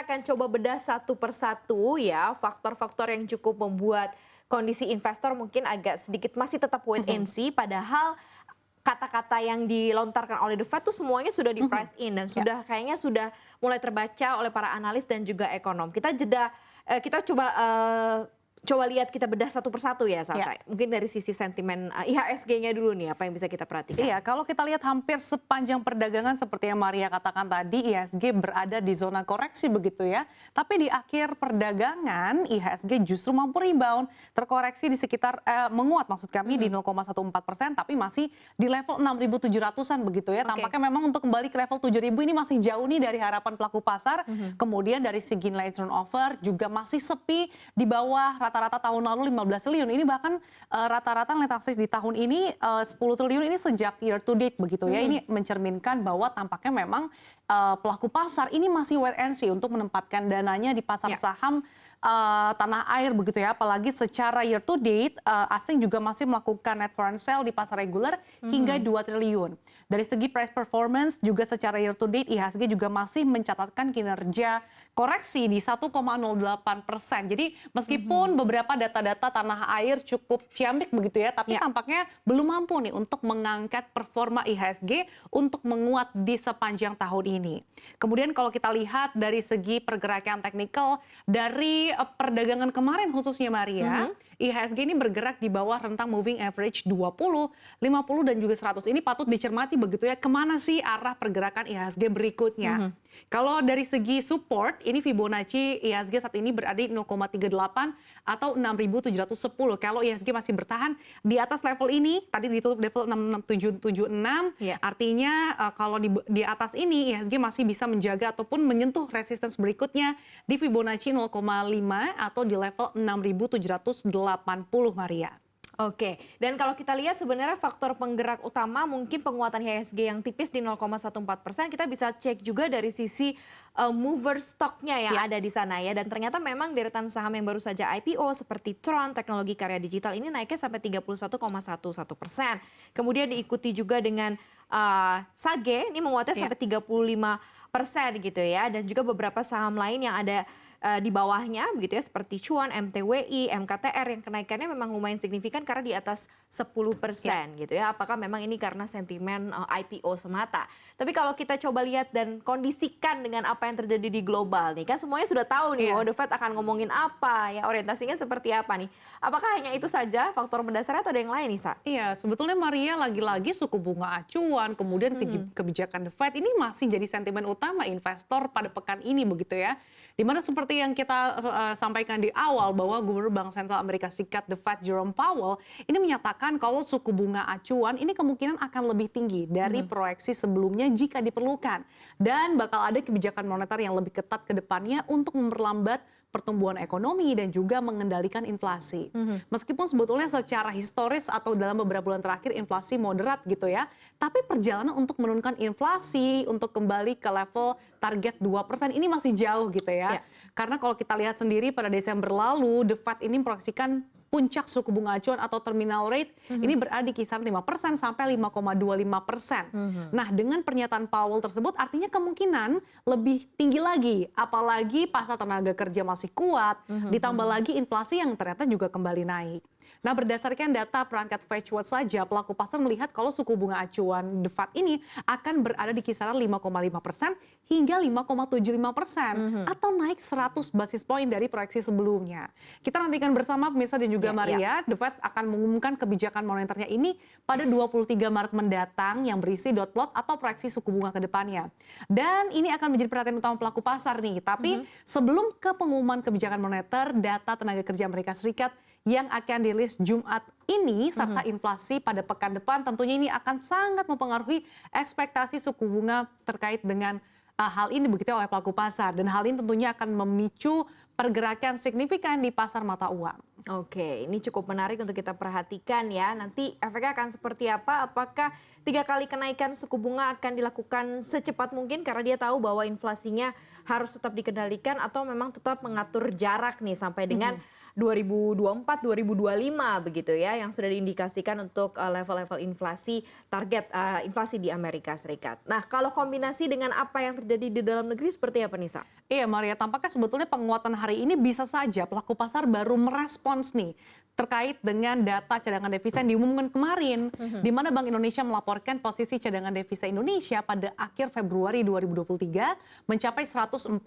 kita akan coba bedah satu persatu ya faktor-faktor yang cukup membuat kondisi investor mungkin agak sedikit masih tetap wait and see, padahal kata-kata yang dilontarkan oleh The Fed tuh semuanya sudah di price in dan sudah kayaknya sudah mulai terbaca oleh para analis dan juga ekonom. Kita coba lihat, kita bedah satu persatu ya, Salsa. Mungkin dari sisi sentimen IHSG-nya dulu nih, apa yang bisa kita perhatikan? Iya, kalau kita lihat hampir sepanjang perdagangan seperti yang Maria katakan tadi, IHSG berada di zona koreksi begitu ya. Tapi di akhir perdagangan, IHSG justru mampu rebound, terkoreksi di sekitar, menguat maksud kami di 0,14%, tapi masih di level 6.700-an begitu ya. Tampaknya memang untuk kembali ke level 7.000 ini masih jauh nih dari harapan pelaku pasar. Kemudian dari segi nilai turnover juga masih sepi di bawah rata-rata tahun lalu 15 triliun. Ini bahkan rata-rata nilai transaksi di tahun ini 10 triliun ini sejak year to date begitu ya. Ini mencerminkan bahwa tampaknya memang pelaku pasar ini masih wait and see untuk menempatkan dananya di pasar saham tanah air begitu ya. Apalagi secara year to date asing juga masih melakukan net foreign sale di pasar reguler hingga 2 triliun. Dari segi price performance juga secara year to date IHSG juga masih mencatatkan kinerja koreksi di 1,08%. Jadi meskipun beberapa data-data tanah air cukup ciamik begitu ya, tapi tampaknya belum mampu nih untuk mengangkat performa IHSG untuk menguat di sepanjang tahun ini. Kemudian kalau kita lihat dari segi pergerakan teknikal dari perdagangan kemarin khususnya Maria, IHSG ini bergerak di bawah rentang moving average 20, 50 dan juga 100. Ini patut dicermati begitu ya, kemana sih arah pergerakan IHSG berikutnya. Kalau dari segi support, ini Fibonacci IHSG saat ini berada di 0,38 atau 6.710. Kalau IHSG masih bertahan di atas level ini, tadi ditutup level 66776, artinya kalau di atas ini IHSG masih bisa menjaga ataupun menyentuh resistance berikutnya di Fibonacci 0,5 atau di level 6.780, Maria. Oke, dan kalau kita lihat sebenarnya faktor penggerak utama mungkin penguatan IHSG yang tipis di 0,14%, kita bisa cek juga dari sisi mover stocknya yang ada di sana ya. Dan ternyata memang deretan saham yang baru saja IPO seperti Tron, teknologi karya digital ini naiknya sampai 31,11%. Kemudian diikuti juga dengan Sage, ini menguatnya sampai 35% gitu ya. Dan juga beberapa saham lain yang ada di bawahnya begitu ya, seperti Cuan, MTWI, MKTR yang kenaikannya memang lumayan signifikan karena di atas 10% gitu ya. Apakah memang ini karena sentimen IPO semata? Tapi kalau kita coba lihat dan kondisikan dengan apa yang terjadi di global nih, kan semuanya sudah tahu nih bahwa The Fed akan ngomongin apa ya, orientasinya seperti apa nih. Apakah hanya itu saja faktor mendasarnya atau ada yang lain nih, Sa? Iya, sebetulnya Maria lagi-lagi suku bunga acuan, kemudian kebijakan The Fed ini masih jadi sentimen utama investor pada pekan ini begitu ya. Dimana seperti yang kita sampaikan di awal bahwa Gubernur Bank Sentral Amerika Serikat The Fed Jerome Powell ini menyatakan kalau suku bunga acuan ini kemungkinan akan lebih tinggi dari proyeksi sebelumnya jika diperlukan. Dan bakal ada kebijakan moneter yang lebih ketat ke depannya untuk memperlambat pertumbuhan ekonomi dan juga mengendalikan inflasi. Meskipun sebetulnya secara historis atau dalam beberapa bulan terakhir inflasi moderat gitu ya, tapi perjalanan untuk menurunkan inflasi untuk kembali ke level target 2% ini masih jauh gitu ya. Karena kalau kita lihat sendiri pada Desember lalu, The Fed ini memproyeksikan puncak suku bunga acuan atau terminal rate ini berada di kisaran 5% sampai 5,25%. Nah, dengan pernyataan Powell tersebut artinya kemungkinan lebih tinggi lagi, apalagi pasar tenaga kerja masih kuat, ditambah lagi inflasi yang ternyata juga kembali naik. Nah, berdasarkan data perangkat Fetch Watch saja, pelaku pasar melihat kalau suku bunga acuan The Fed ini akan berada di kisaran 5,5% hingga 5,75% atau naik 100 basis poin dari proyeksi sebelumnya. Kita nantikan bersama pemirsa dan juga Maria, The Fed akan mengumumkan kebijakan moneternya ini pada 23 Maret mendatang yang berisi dot plot atau proyeksi suku bunga ke depannya. Dan ini akan menjadi perhatian utama pelaku pasar nih. Tapi sebelum ke pengumuman kebijakan moneter, data tenaga kerja Amerika Serikat yang akan dirilis Jumat ini serta inflasi pada pekan depan tentunya ini akan sangat mempengaruhi ekspektasi suku bunga terkait dengan hal ini begitu oleh pelaku pasar, dan hal ini tentunya akan memicu pergerakan signifikan di pasar mata uang. Oke, ini cukup menarik untuk kita perhatikan ya. Nanti efeknya akan seperti apa? Apakah 3 kali kenaikan suku bunga akan dilakukan secepat mungkin karena dia tahu bahwa inflasinya harus tetap dikendalikan, atau memang tetap mengatur jarak nih sampai dengan 2024, 2025 begitu ya, yang sudah diindikasikan untuk level-level inflasi, target inflasi di Amerika Serikat. Nah, kalau kombinasi dengan apa yang terjadi di dalam negeri seperti apa nih, Sa? Iya Maria, tampaknya sebetulnya penguatan hari ini bisa saja pelaku pasar baru merespons nih terkait dengan data cadangan devisa yang diumumkan kemarin, di mana Bank Indonesia melaporkan posisi cadangan devisa Indonesia pada akhir Februari 2023 mencapai 140,3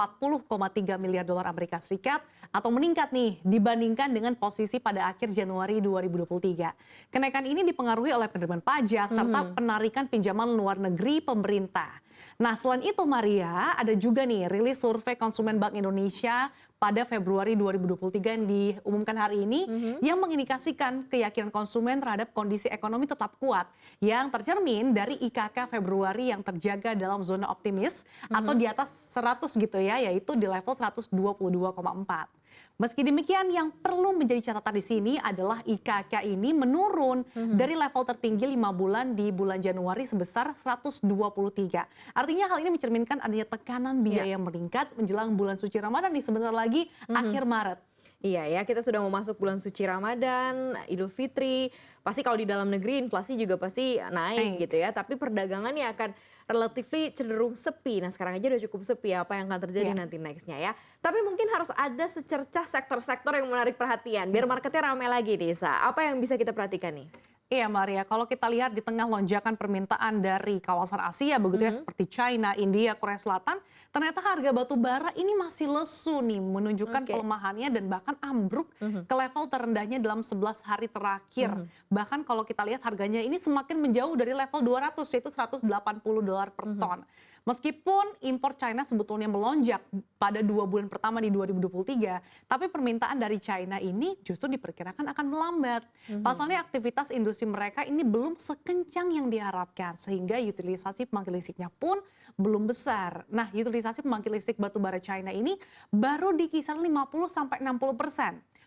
miliar dolar Amerika Serikat atau meningkat nih dibandingkan dengan posisi pada akhir Januari 2023. Kenaikan ini dipengaruhi oleh penerimaan pajak serta penarikan pinjaman luar negeri pemerintah. Nah, selain itu Maria, ada juga nih rilis survei konsumen Bank Indonesia pada Februari 2023 yang diumumkan hari ini yang mengindikasikan keyakinan konsumen terhadap kondisi ekonomi tetap kuat yang tercermin dari IKK Februari yang terjaga dalam zona optimis atau di atas 100 gitu ya, yaitu di level 122,4. Meski demikian, yang perlu menjadi catatan di sini adalah IKK ini menurun dari level tertinggi 5 bulan di bulan Januari sebesar 123. Artinya hal ini mencerminkan adanya tekanan biaya meningkat menjelang bulan suci Ramadan nih sebentar lagi akhir Maret. Iya ya, kita sudah mau masuk bulan suci Ramadan, Idul Fitri. Pasti kalau di dalam negeri inflasi juga pasti naik gitu ya. Tapi perdagangannya akan relatively cenderung sepi. Nah sekarang aja udah cukup sepi, apa yang akan terjadi nanti nextnya ya. Tapi mungkin harus ada secercah sektor-sektor yang menarik perhatian. Biar marketnya ramai lagi nih, Sa. Apa yang bisa kita perhatikan nih? Iya Maria, kalau kita lihat di tengah lonjakan permintaan dari kawasan Asia begitu ya seperti China, India, Korea Selatan, ternyata harga batu bara ini masih lesu nih menunjukkan pelemahannya dan bahkan ambruk ke level terendahnya dalam 11 hari terakhir. Bahkan kalau kita lihat harganya ini semakin menjauh dari level 200 yaitu 180 dolar per ton. Meskipun impor China sebetulnya melonjak pada 2 bulan pertama di 2023, tapi permintaan dari China ini justru diperkirakan akan melambat. Pasalnya aktivitas industri mereka ini belum sekencang yang diharapkan, sehingga utilisasi pembangkit listriknya pun belum besar. Nah, utilisasi pembangkit listrik batubara China ini baru di kisaran 50-60%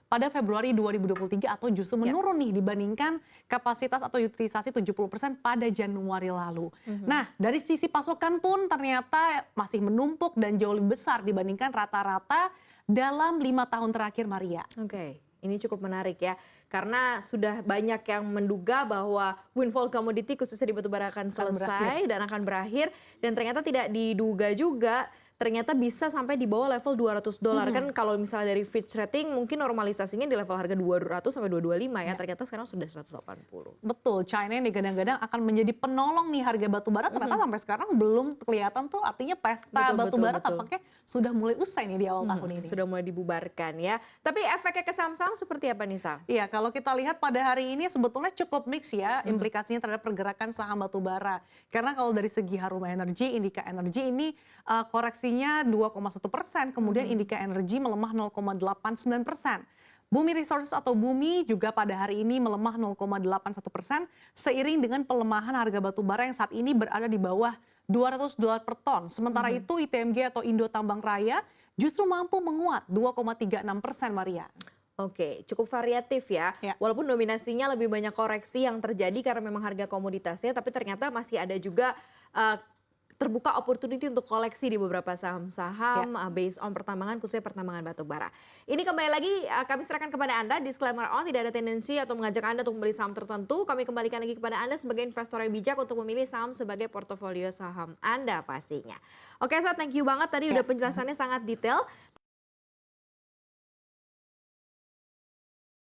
pada Februari 2023 atau justru menurun nih dibandingkan kapasitas atau utilisasi 70% pada Januari lalu. Nah, dari sisi pasokan pun ternyata masih menumpuk dan jauh lebih besar dibandingkan rata-rata dalam 5 tahun terakhir, Maria. Oke, ini cukup menarik ya. Karena sudah banyak yang menduga bahwa windfall commodity khususnya di batubara akan selesai dan akan berakhir. Dan ternyata tidak diduga juga ternyata bisa sampai di bawah level 200 dolar. Kan kalau misalnya dari Fitch Rating mungkin normalisasinya di level harga 200 sampai 225 ya. Ternyata sekarang sudah 180. Betul, China yang digadang-gadang akan menjadi penolong nih harga batubara ternyata sampai sekarang belum kelihatan tuh, artinya pesta batubara tampaknya sudah mulai usai nih di awal tahun ini. Sudah mulai dibubarkan ya. Tapi efeknya ke saham-saham seperti apa nih, Sa? Iya, kalau kita lihat pada hari ini sebetulnya cukup mix ya implikasinya terhadap pergerakan saham batubara. Karena kalau dari segi Harum Energy, Indika Energy ini koreksinya 2,1%, kemudian Indika Energy melemah 0,89%. Bumi Resources atau Bumi juga pada hari ini melemah 0,81% seiring dengan pelemahan harga batubara yang saat ini berada di bawah 200 dolar per ton. Sementara itu ITMG atau Indo Tambang Raya justru mampu menguat 2,36%, Maria. Oke, cukup variatif ya. Walaupun dominasinya lebih banyak koreksi yang terjadi karena memang harga komoditasnya, tapi ternyata masih ada juga terbuka opportunity untuk koleksi di beberapa saham-saham based on pertambangan, khususnya pertambangan batubara. Ini kembali lagi kami serahkan kepada Anda, disclaimer on, tidak ada tendensi atau mengajak Anda untuk membeli saham tertentu. Kami kembalikan lagi kepada Anda sebagai investor yang bijak untuk memilih saham sebagai portofolio saham Anda pastinya. Oke, Sa, thank you banget tadi udah penjelasannya sangat detail.